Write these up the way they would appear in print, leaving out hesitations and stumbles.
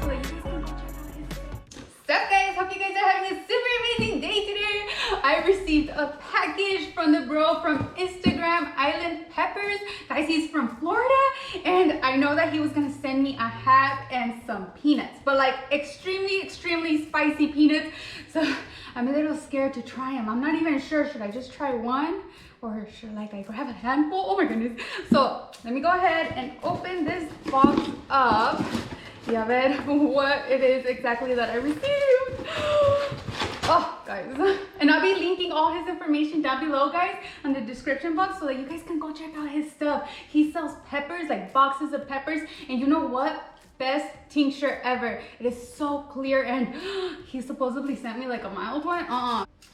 so that you guys can go check out his stuff. What's up, guys? Hope you guys are having a super amazing day today. I received a package from the bro from Instagram, Island Peppers. Guys, he's from Florida, and I know that he was gonna send me a hat and some peanuts, but like extremely spicy peanuts. So I'm a little scared to try them. I'm not even sure, should I just try one? Or should like I grab a handful? Oh my goodness. So let me go ahead and open this box up. Yeah, ver what it is exactly that I received. Oh, guys. And I'll be linking all his information down below, guys, on the description box so that you guys can go check out his stuff. He sells peppers, like boxes of peppers. And you know what? Best tincture ever. It is so clear, and he supposedly sent me like a mild one.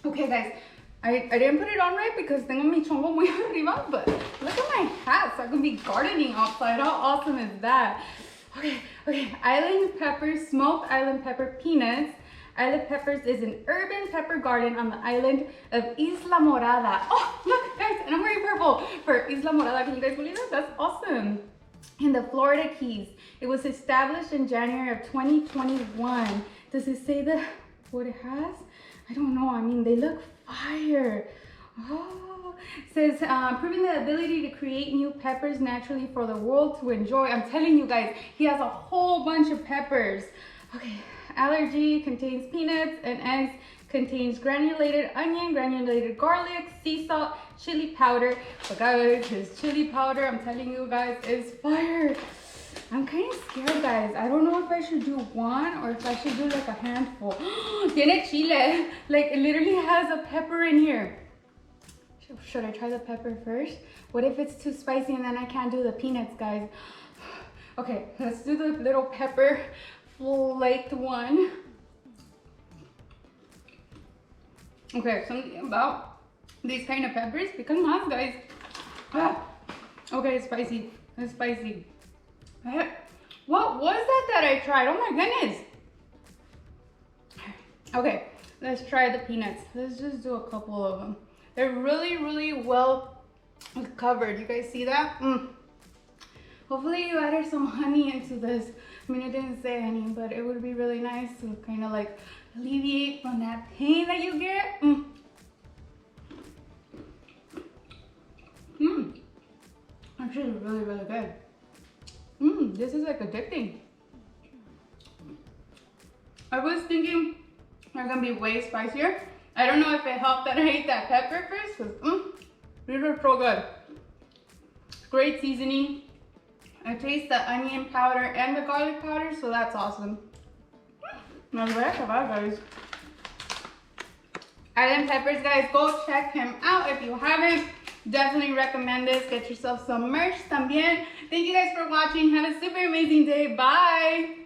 Okay, guys. I didn't put it on right because tengo mi chongo muy arriba, but look at my hat, so I can be gardening outside. How awesome is that? Okay. Island Peppers, smoked island pepper peanuts. Island Peppers is an urban pepper garden on the island of Isla Morada. Oh, look, guys, and I'm wearing purple for Isla Morada. Can you guys believe that? That's awesome. In the Florida Keys. It was established in January of 2021. Does it say what it has? I don't know. I mean, they look fire. Oh, it says proving the ability to create new peppers naturally for the world to enjoy. I'm telling you guys, he has a whole bunch of peppers. Okay, allergy contains peanuts, and eggs contains granulated onion, granulated garlic, sea salt, chili powder. But guys, his chili powder, I'm telling you guys, is fire. I'm kind of scared, guys. I don't know if I should do one or if I should do like a handful. Tiene chile. Like, it literally has a pepper in here. Should I try the pepper first? What if it's too spicy and then I can't do the peanuts, guys? Okay, let's do the little pepper flaked one. Okay, something about these kind of peppers become hot, guys. Okay, it's spicy. It's spicy. What was that I tried? Oh my goodness. Okay, let's try the peanuts. Let's just do a couple of them. They're really well covered. You guys see that? Hopefully you added some honey into this. I mean, it didn't say honey, but it would be really nice to kind of like alleviate from that pain that you get. Actually really good. This is like addicting. I was thinking they're gonna be way spicier. I don't know if it helped that I ate that pepper first, because these are so good. Great seasoning. I taste the onion powder and the garlic powder, so that's awesome. Now guys. Island Peppers, guys, go check him out if you haven't. Definitely recommend this. Get yourself some merch también. Thank you guys for watching. Have a super amazing day. Bye.